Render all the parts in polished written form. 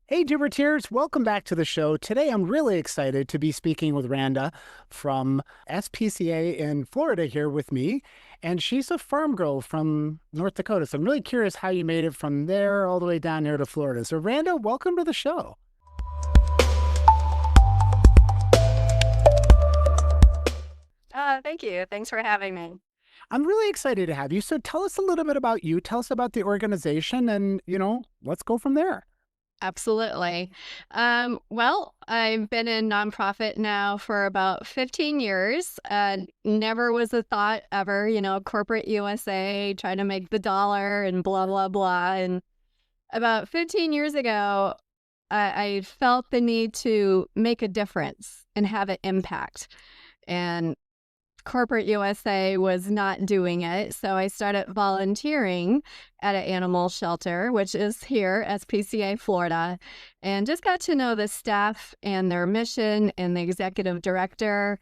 Hey, Dooberteers, welcome back to the show. Today, I'm really excited to be speaking with Randa from SPCA in Florida here with me. And she's a farm girl from North Dakota. So I'm really curious how you made it from there all the way down here to Florida. So, Randa, welcome to the show. Thank you. Thanks for having me. I'm really excited to have you. So, tell us a little bit about you. Tell us about the organization and, let's go from there. Absolutely. Well, I've been in nonprofit now for about 15 years. Never was a thought ever, corporate USA, trying to make the dollar and blah, blah, blah. And about 15 years ago, I felt the need to make a difference and have an impact. And corporate USA was not doing it. So I started volunteering at an animal shelter, which is here, SPCA Florida, and just got to know the staff and their mission and the executive director,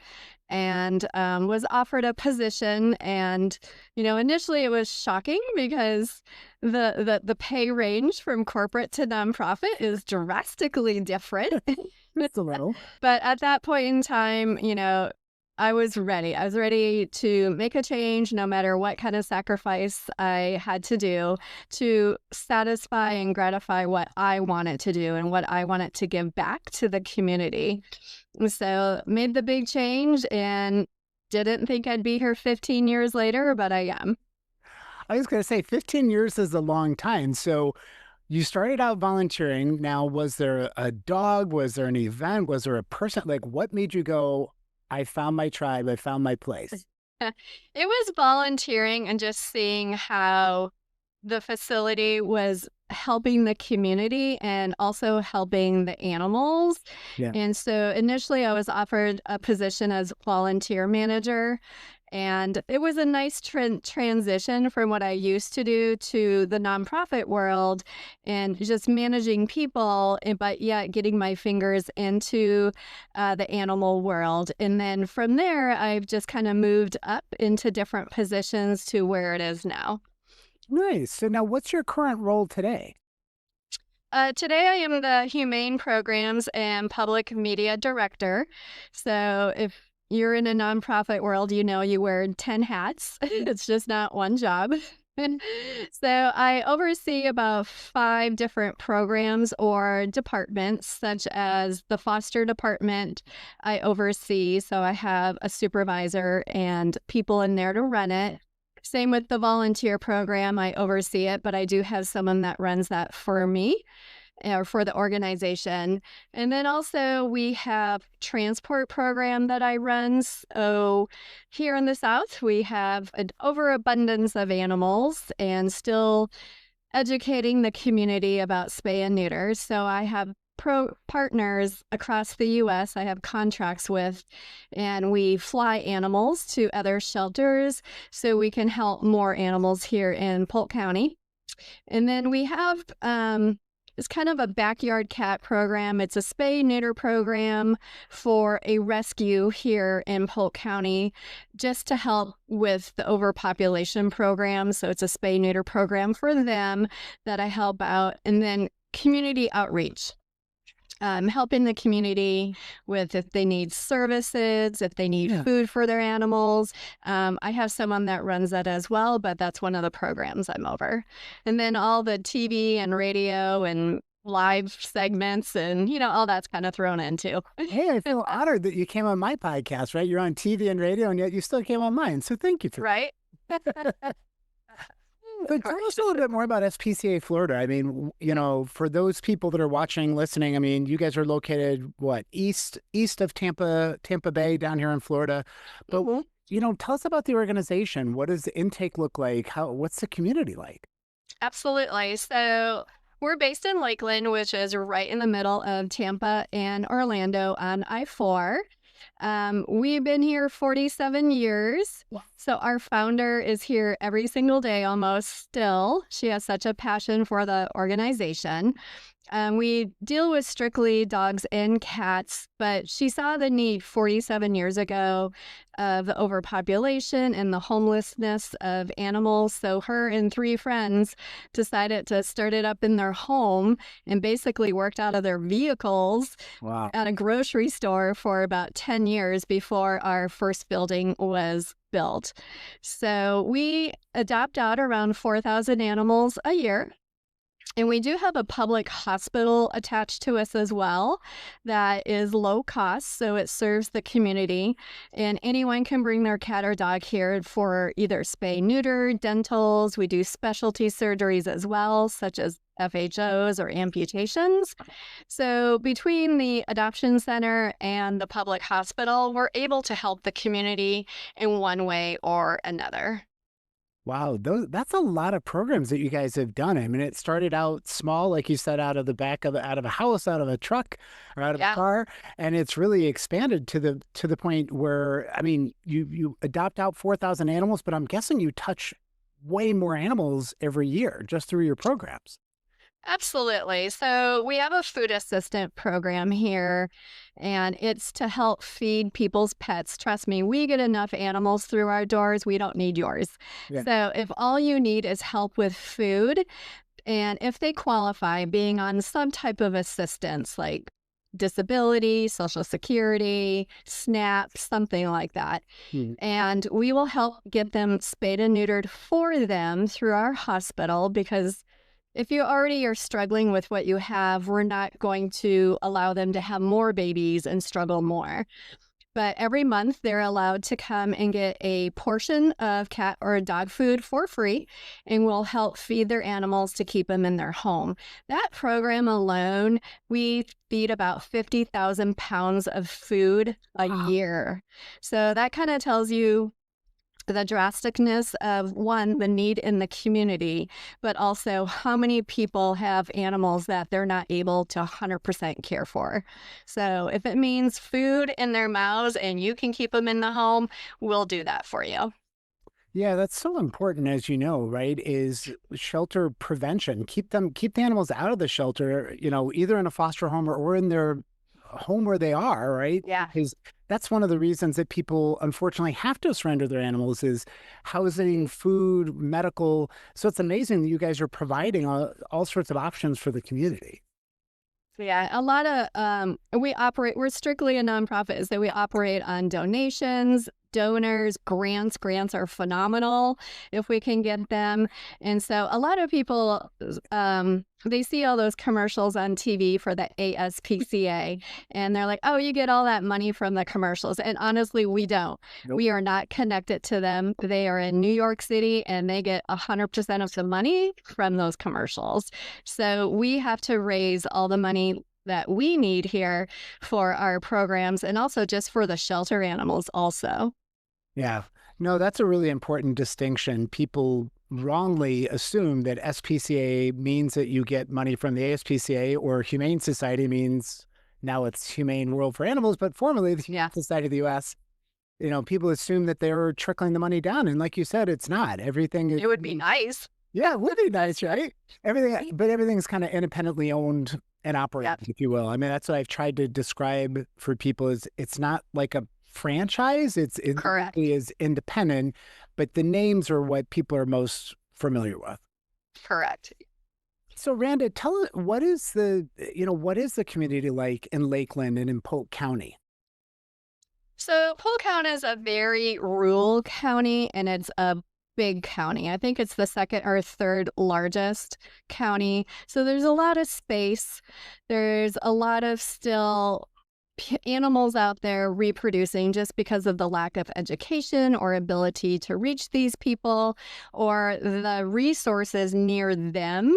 and was offered a position. And, initially it was shocking because the pay range from corporate to nonprofit is drastically different. It's a little. But at that point in time, I was ready. I was ready to make a change no matter what kind of sacrifice I had to do to satisfy and gratify what I wanted to do and what I wanted to give back to the community. So made the big change and didn't think I'd be here 15 years later, but I am. I was going to say 15 years is a long time. So, you started out volunteering. Now, was there a dog? Was there an event? Was there a person? Like, what made you go, I found my tribe, I found my place? It was volunteering and just seeing how the facility was helping the community and also helping the animals. Yeah. And so initially I was offered a position as volunteer manager. And it was a nice transition from what I used to do to the nonprofit world and just managing people, but yet getting my fingers into the animal world. And then from there, I've just kind of moved up into different positions to where it is now. Nice. So now what's your current role today? Today, I am the Humane Programs and Public Media Director. So if you're in a nonprofit world, you wear 10 hats. It's just not one job. So I oversee about 5 different programs or departments, such as the foster department I oversee. So I have a supervisor and people in there to run it. Same with the volunteer program. I oversee it, but I do have someone that runs that for me or for the organization. And then also we have transport program that I run. So here in the South, we have an overabundance of animals and still educating the community about spay and neuter. So I have partners across the U.S. I have contracts with, and we fly animals to other shelters so we can help more animals here in Polk County. And then we have it's kind of a backyard cat program. It's a spay-neuter program for a rescue here in Polk County just to help with the overpopulation program. So it's a spay-neuter program for them that I help out. And then community outreach. Helping the community with if they need services, if they need food for their animals. I have someone that runs that as well, but that's one of the programs I'm over. And then all the TV and radio and live segments and, all that's kind of thrown into. Hey, I feel honored that you came on my podcast, right? You're on TV and radio, and yet you still came on mine. So thank you for Right. So tell us a little bit more about SPCA Florida. I mean, for those people that are watching, listening, I mean, you guys are located, east of Tampa Bay down here in Florida. But, tell us about the organization. What does the intake look like? What's the community like? Absolutely. So we're based in Lakeland, which is right in the middle of Tampa and Orlando on I-4. We've been here 47 years. So our founder is here every single day almost still. She has such a passion for the organization. We deal with strictly dogs and cats, but she saw the need 47 years ago of the overpopulation and the homelessness of animals. So her and three friends decided to start it up in their home and basically worked out of their vehicles Wow. at a grocery store for about 10 years before our first building was built. So we adopt out around 4,000 animals a year. And we do have a public hospital attached to us as well that is low cost, so it serves the community. And anyone can bring their cat or dog here for either spay, neuter, dentals. We do specialty surgeries as well, such as FHOs or amputations. So between the adoption center and the public hospital, we're able to help the community in one way or another. Wow, that's a lot of programs that you guys have done. I mean, it started out small, like you said, out of the back of out of a house, out of a truck, or out of a Yeah. car, and it's really expanded to the point where, I mean, you adopt out 4,000 animals, but I'm guessing you touch way more animals every year just through your programs. Absolutely. So we have a food assistant program here, and it's to help feed people's pets. Trust me, we get enough animals through our doors. We don't need yours. Yeah. So if all you need is help with food, and if they qualify, being on some type of assistance like disability, Social Security, SNAP, something like that. Hmm. And we will help get them spayed and neutered for them through our hospital because if you already are struggling with what you have, we're not going to allow them to have more babies and struggle more. But every month, they're allowed to come and get a portion of cat or dog food for free, and we'll help feed their animals to keep them in their home. That program alone, we feed about 50,000 pounds of food a Wow. year. So that kind of tells you the drasticness of one, the need in the community, but also how many people have animals that they're not able to 100% care for. So if it means food in their mouths and you can keep them in the home, we'll do that for you. Yeah, that's so important, as you know, right? Is shelter prevention. Keep the animals out of the shelter, either in a foster home or in their home where they are, right? Yeah. Because that's one of the reasons that people unfortunately have to surrender their animals is housing, food, medical. So it's amazing that you guys are providing all sorts of options for the community. Yeah, a lot of we're strictly a nonprofit, so we operate on donations, donors, grants. Grants are phenomenal if we can get them. And so a lot of people they see all those commercials on TV for the ASPCA and they're like, "Oh, you get all that money from the commercials." And honestly, we don't. Nope. We are not connected to them. They are in New York City and they get 100% of the money from those commercials. So we have to raise all the money that we need here for our programs and also just for the shelter animals also. Yeah. No, that's a really important distinction. People wrongly assume that SPCA means that you get money from the ASPCA or Humane Society means now it's Humane World for Animals, but formerly the Humane Yeah, Society of the US. People assume that they're trickling the money down. And like you said, it's not. Everything is, it would be nice. yeah, it would be nice, right? But everything's kind of independently owned and operated, Yep, if you will. I mean, that's what I've tried to describe for people is it's not like a franchise. It correct. really is independent, but the names are what people are most familiar with. Correct. So Randa, tell us what is the community like in Lakeland and in Polk County? So Polk County is a very rural county and it's a big county. I think it's the second or third largest county. So there's a lot of space. There's a lot of still animals out there reproducing just because of the lack of education or ability to reach these people or the resources near them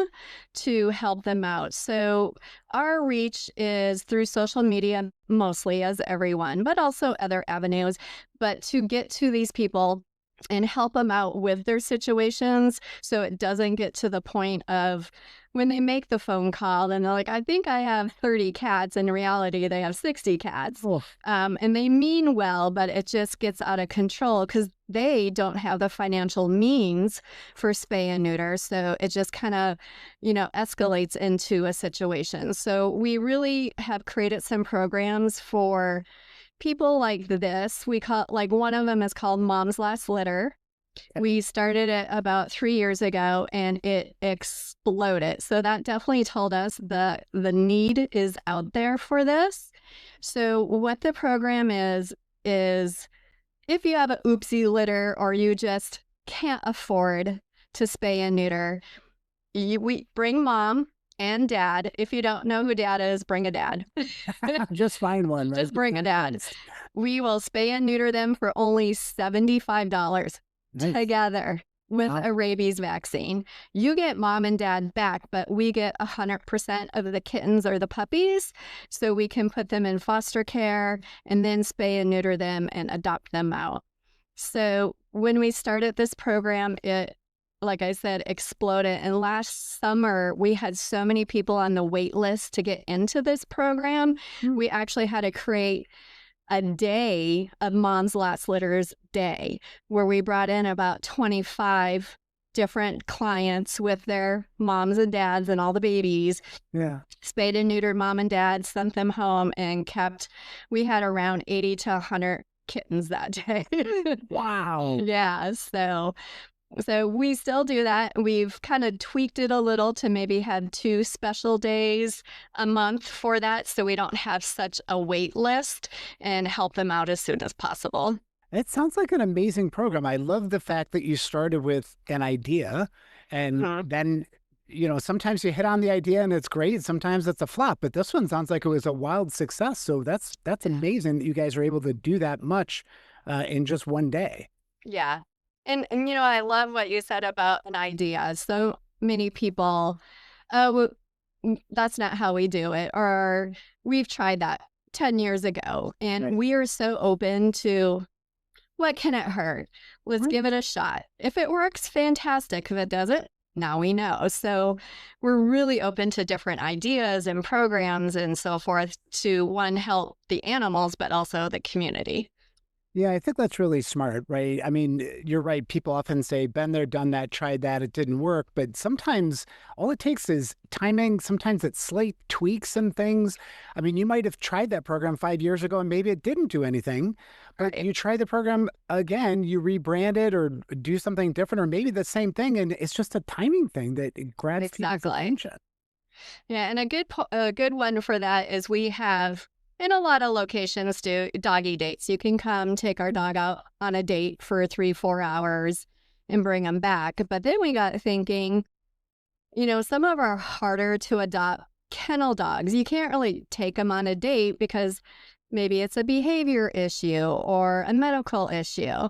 to help them out. So our reach is through social media mostly as everyone, but also other avenues. But to get to these people and help them out with their situations so it doesn't get to the point of when they make the phone call, then they're like, I think I have 30 cats. In reality, they have 60 cats. Oh, And they mean well, but it just gets out of control because they don't have the financial means for spay and neuter. So it just kind of, escalates into a situation. So we really have created some programs for people like this. We call, like, one of them is called Mom's Last Litter. We started it about 3 years ago and it exploded. So that definitely told us the need is out there for this. So what the program is if you have an oopsie litter or you just can't afford to spay and neuter, we bring mom and dad. If you don't know who dad is, bring a dad. just find one, right? Just bring a dad. We will spay and neuter them for only $75 Nice. together with Wow. a rabies vaccine. You get mom and dad back, but we get 100% of the kittens or the puppies. So we can put them in foster care and then spay and neuter them and adopt them out. So when we started this program, it, like I said, exploded. And last summer, we had so many people on the wait list to get into this program. We actually had to create a day of Mom's Last Litters Day, where we brought in about 25 different clients with their moms and dads and all the babies. Yeah. Spayed and neutered mom and dad, sent them home, and we had around 80 to 100 kittens that day. Wow. Yeah, so we still do that. We've kind of tweaked it a little to maybe have 2 special days a month for that, so we don't have such a wait list, and help them out as soon as possible. It sounds like an amazing program. I love the fact that you started with an idea and then, sometimes you hit on the idea and it's great. Sometimes it's a flop, but this one sounds like it was a wild success. So that's amazing that you guys are able to do that much in just one day. Yeah. And I love what you said about an idea. So many people, that's not how we do it, or we've tried that 10 years ago. And Right. we are so open to, what can it hurt? Let's Right. give it a shot. If it works, fantastic. If it doesn't, now we know. So we're really open to different ideas and programs and so forth to, one, help the animals, but also the community. Yeah, I think that's really smart, right? I mean, you're right. People often say, been there, done that, tried that, it didn't work. But sometimes all it takes is timing. Sometimes it's slight tweaks and things. I mean, you might have tried that program 5 years ago and maybe it didn't do anything, but Right. you try the program again, you rebrand it or do something different, or maybe the same thing. And it's just a timing thing that it grabs people's Exactly. attention. Yeah, and a good one for that is we have, in a lot of locations, do doggy dates. You can come take our dog out on a date for 3-4 hours and bring them back. But then we got thinking, some of our harder to adopt kennel dogs, you can't really take them on a date because maybe it's a behavior issue or a medical issue.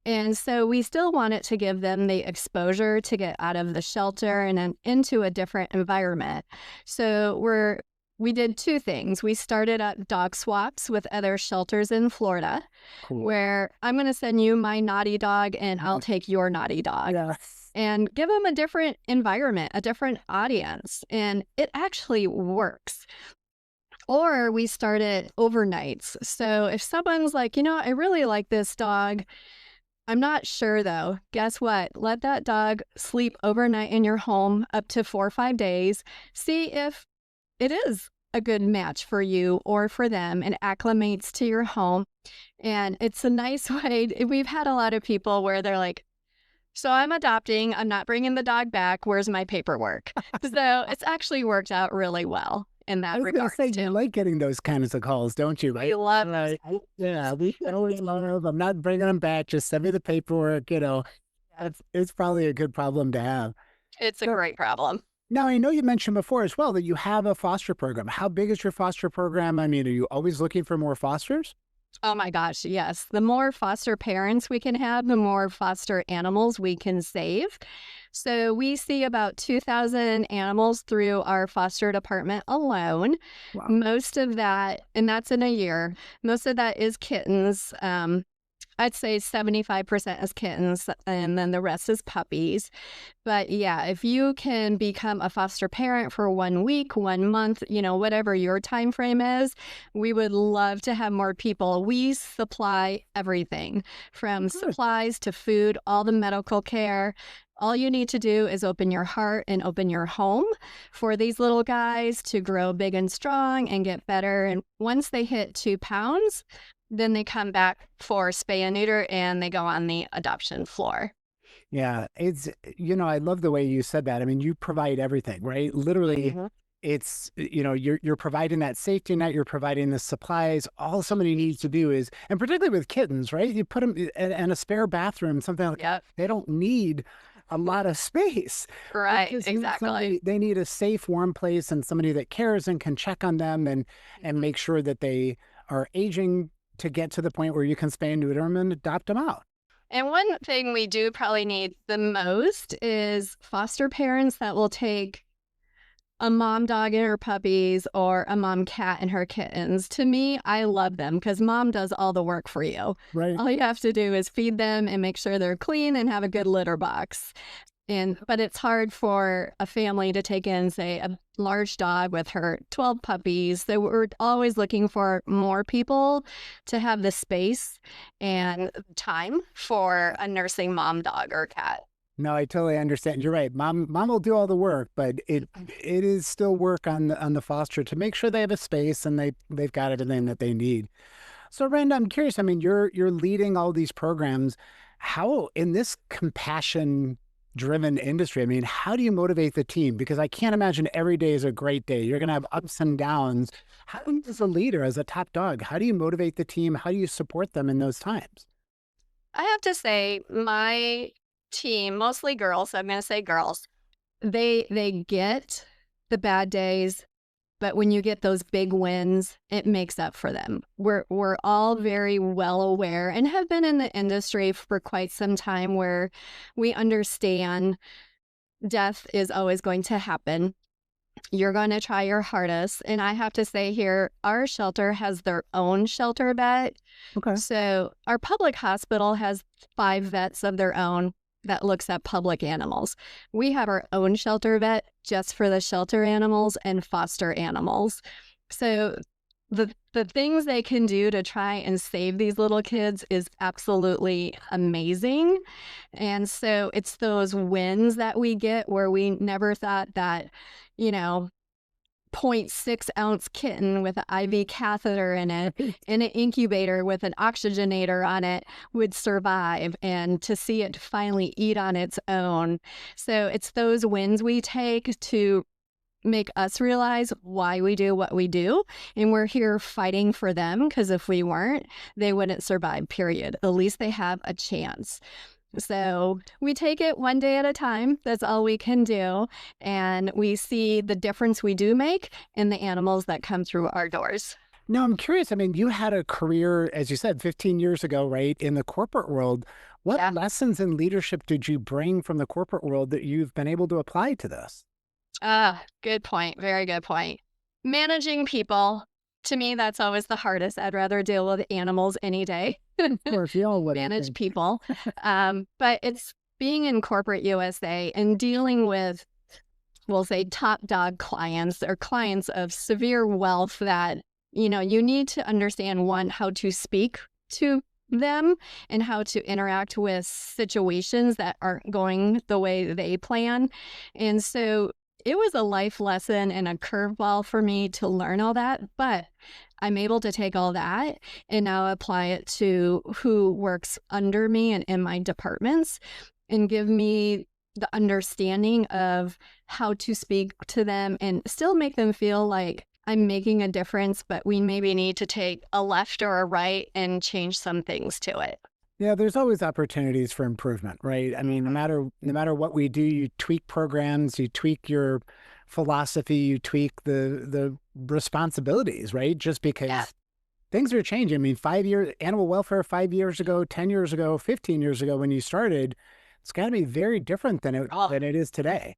And so we still wanted to give them the exposure to get out of the shelter and then into a different environment. So we did 2 things. We started up dog swaps with other shelters in Florida, Cool. where I'm going to send you my naughty dog and I'll take your naughty dog, Yeah. and give them a different environment, a different audience. And it actually works. Or we started overnights. So if someone's like, I really like this dog, I'm not sure though. Guess what? Let that dog sleep overnight in your home up to 4 or 5 days. See if it is a good match for you or for them and acclimates to your home. And it's a nice way. We've had a lot of people where they're like, so I'm adopting, I'm not bringing the dog back. Where's my paperwork? So it's actually worked out really well in I that was going regard to say, too. you like getting those kinds of calls, don't you? We love those. Yeah, we always love. I'm not bringing them back. Just send me the paperwork. It's probably a good problem to have. It's a So great problem. now I know you mentioned before as well that you have a foster program. How big is your foster program? I mean, are you always looking for more fosters? Oh my gosh, yes. The more foster parents we can have, the more foster animals we can save. So we see about 2,000 animals through our foster department alone. Wow. Most of that, and that's in a year, most of that is kittens. I'd say 75% is kittens, and then the rest is puppies. But yeah, if you can become a foster parent for 1 week, 1 month, whatever your time frame is, we would love to have more people. We supply everything from Good. supplies to food, all the medical care. All you need to do is open your heart and open your home for these little guys to grow big and strong and get better. And once they hit 2 pounds, then they come back for spay and neuter and they go on the adoption floor. Yeah, I love the way you said that. I mean, you provide everything, right? Literally, Mhm. it's, you're providing that safety net, you're providing the supplies. All somebody needs to do is, and particularly with kittens, right? You put them in a spare bathroom, something like Yep. they don't need a lot of space. They Right. just need Exactly. somebody, they need a safe, warm place and somebody that cares and can check on them and make sure that they are aging to get to the point where you can spay and neuter them and adopt them out. And one thing we do probably need the most is foster parents that will take a mom dog and her puppies or a mom cat and her kittens. To me, I love them because mom does all the work for you. Right. All you have to do is feed them and make sure they're clean and have a good litter box. But it's hard for a family to take in, say, a large dog with her 12 puppies. So we're always looking for more people to have the space and time for a nursing mom dog or cat. No, I totally understand. You're right. Mom will do all the work, but it is still work on the foster to make sure they have a space and they've got everything that they need. So, Randa, I'm curious. I mean, you're leading all these programs. How in this compassion driven industry, I mean, how do you motivate the team? Because I can't imagine every day is a great day. You're going to have ups and downs. How do you, as a leader, as a top dog, how do you motivate the team? How do you support them in those times? I have to say, my team, mostly girls, so I'm going to say girls, they get the bad days, but when you get those big wins, it makes up for them. We're all very well aware and have been in the industry for quite some time where we understand death is always going to happen. You're going to try your hardest. And I have to say here, our shelter has their own shelter vet. Okay. So our public hospital has 5 vets of their own that looks at public animals. We have our own shelter vet just for the shelter animals and foster animals. So the things they can do to try and save these little kids is absolutely amazing. And so it's those wins that we get where we never thought that, you know, 0.6-ounce kitten with an IV catheter in it, in an incubator with an oxygenator on it would survive, and to see it finally eat on its own. So it's those wins we take to make us realize why we do what we do. And we're here fighting for them because if we weren't, they wouldn't survive, period. At least they have a chance. So we take it one day at a time. That's all we can do. And we see the difference we do make in the animals that come through our doors. No, I'm curious. I mean, you had a career, as you said, 15 years ago, right, in the corporate world. What Yeah. lessons in leadership did you bring from the corporate world that you've been able to apply to this? Good point. Very good point. Managing people, to me, that's always the hardest. I'd rather deal with animals any day. Of course, you all would, I Manage think. people. But it's being in corporate USA and dealing with, we'll say, top dog clients or clients of severe wealth that, you need to understand, one, how to speak to them and how to interact with situations that aren't going the way they plan. And so it was a life lesson and a curveball for me to learn all that, but I'm able to take all that and now apply it to who works under me and in my departments and give me the understanding of how to speak to them and still make them feel like I'm making a difference, but we maybe need to take a left or a right and change some things to it. Yeah, there's always opportunities for improvement, right? I mean, no matter what we do, you tweak programs, you tweak your philosophy, you tweak the responsibilities, right? Just Yeah. because things are changing. I mean, 5 years animal welfare 5 years ago, 10 years ago, 15 years ago when you started, it's got to be very different than it Oh, than it is today.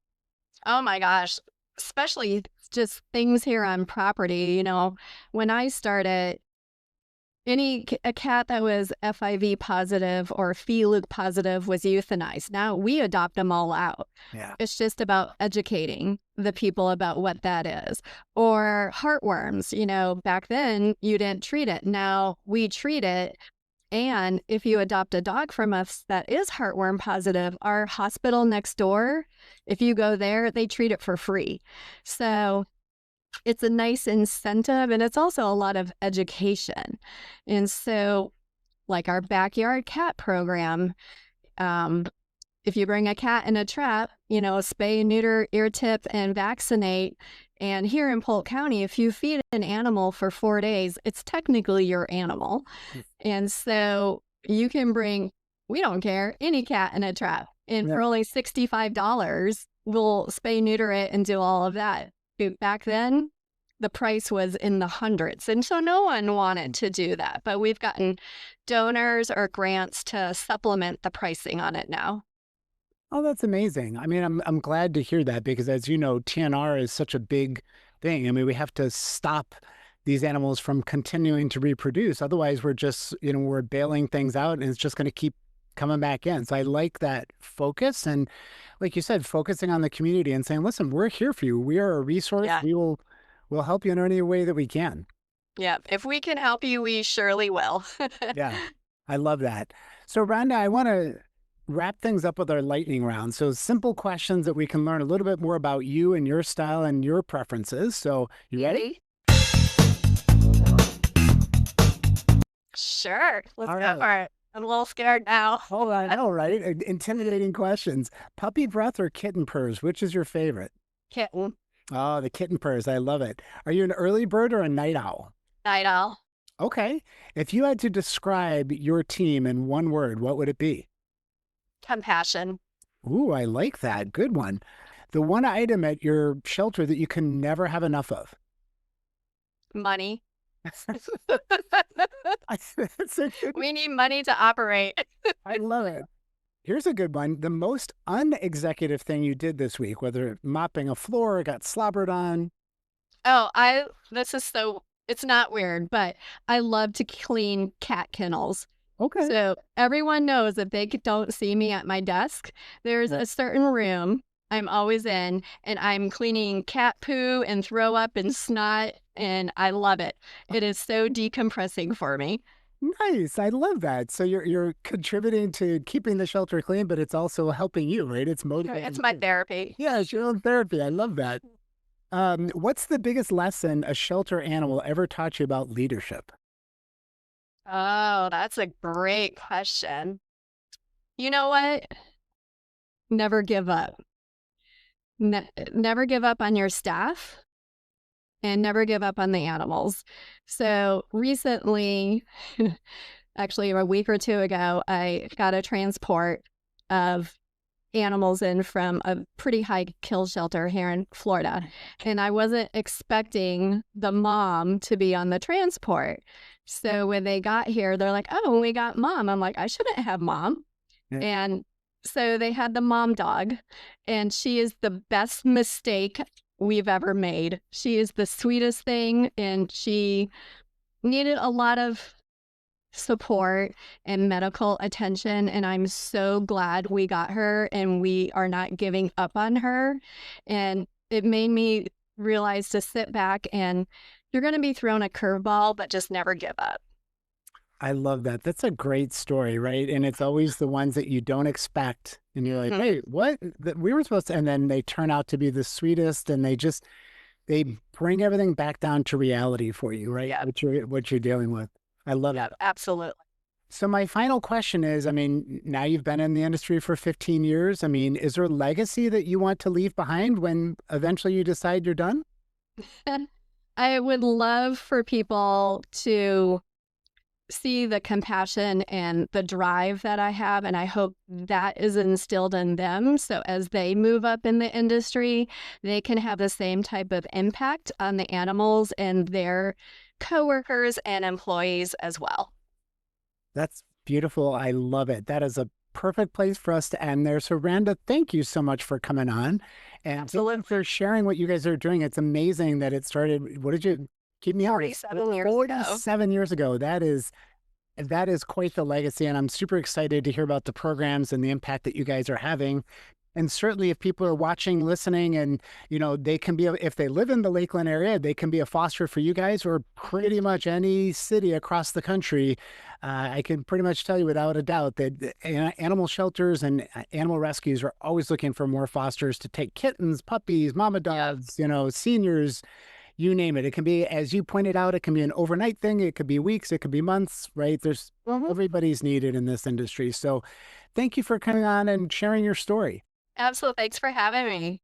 oh my gosh. Especially just things here on property. When I started, A cat that was FIV positive or FELUC positive was euthanized. Now we adopt them all out. Yeah. It's just about educating the people about what that is. Or heartworms, back then you didn't treat it. Now we treat it. And if you adopt a dog from us that is heartworm positive, our hospital next door, if you go there, they treat it for free. So it's a nice incentive, and it's also a lot of education. And so, like our backyard cat program, if you bring a cat in a trap, spay, neuter, ear tip, and vaccinate. And here in Polk County, if you feed an animal for 4 days, it's technically your animal. And so you can bring, we don't care, any cat in a trap. And for only $65, we'll spay, neuter it, and do all of that. Back then, the price was in the hundreds. And so no one wanted to do that. But we've gotten donors or grants to supplement the pricing on it now. Oh, that's amazing. I mean, I'm glad to hear that because, as you know, TNR is such a big thing. I mean, we have to stop these animals from continuing to reproduce. Otherwise, we're just, we're bailing things out and it's just going to keep coming back in. So I like that focus. And like you said, focusing on the community and saying, listen, we're here for you. We are a resource. Yeah. We'll help you in any way that we can. Yeah. If we can help you, we surely will. Yeah. I love that. So Randa, I want to wrap things up with our lightning round. So simple questions that we can learn a little bit more about you and your style and your preferences. So you ready? Sure. Let's All go right. for it. I'm a little scared now. Hold on. I know, right? Intimidating questions. Puppy breath or kitten purrs? Which is your favorite? Kitten. Oh, the kitten purrs. I love it. Are you an early bird or a night owl? Night owl. Okay. If you had to describe your team in one word, what would it be? Compassion. Ooh, I like that. Good one. The one item at your shelter that you can never have enough of? Money. That's a good, We need money to operate. I love it. Here's a good one. The most unexecutive thing you did this week, whether mopping a floor or got slobbered on. Oh, it's not weird, but I love to clean cat kennels. Okay. So everyone knows if they don't see me at my desk, there's a certain room I'm always in, and I'm cleaning cat poo and throw up and snot, and I love it. It is so decompressing for me. Nice. I love that. So you're contributing to keeping the shelter clean, but it's also helping you, right? It's motivating. It's my therapy. Yeah, it's your own therapy. I love that. What's the biggest lesson a shelter animal ever taught you about leadership? Oh, that's a great question. You know what? Never give up. Never give up on your staff and never give up on the animals. So recently, actually a week or two ago, I got a transport of animals in from a pretty high kill shelter here in Florida. And I wasn't expecting the mom to be on the transport. So when they got here, they're like, oh, we got mom. I'm like, I shouldn't have mom. Yeah. And so they had the mom dog, and she is the best mistake we've ever made. She is the sweetest thing, and she needed a lot of support and medical attention, and I'm so glad we got her and we are not giving up on her. And it made me realize to sit back, and you're going to be thrown a curveball, but just never give up. I love that. That's a great story, right? And it's always the ones that you don't expect. And you're like, hey, what? We were supposed to, and then they turn out to be the sweetest, and they bring everything back down to reality for you, right? Yeah. What you're dealing with. I love that. Absolutely. So my final question is, I mean, now you've been in the industry for 15 years. I mean, is there a legacy that you want to leave behind when eventually you decide you're done? I would love for people to see the compassion and the drive that I have, and I hope that is instilled in them. So as they move up in the industry, they can have the same type of impact on the animals and their coworkers and employees as well. That's beautiful. I love it. That is a perfect place for us to end there. So Randa, thank you so much for coming on and for sharing what you guys are doing. It's amazing that it started, what did you, Keep me honest. 47 years ago. 47 years ago. That is quite the legacy, and I'm super excited to hear about the programs and the impact that you guys are having. And certainly, if people are watching, listening, and they can be, if they live in the Lakeland area, they can be a foster for you guys, or pretty much any city across the country. I can pretty much tell you without a doubt that animal shelters and animal rescues are always looking for more fosters to take kittens, puppies, mama dogs, seniors. You name it. It can be, as you pointed out, it can be an overnight thing. It could be weeks. It could be months, right? Everybody's needed in this industry. So thank you for coming on and sharing your story. Absolutely. Thanks for having me.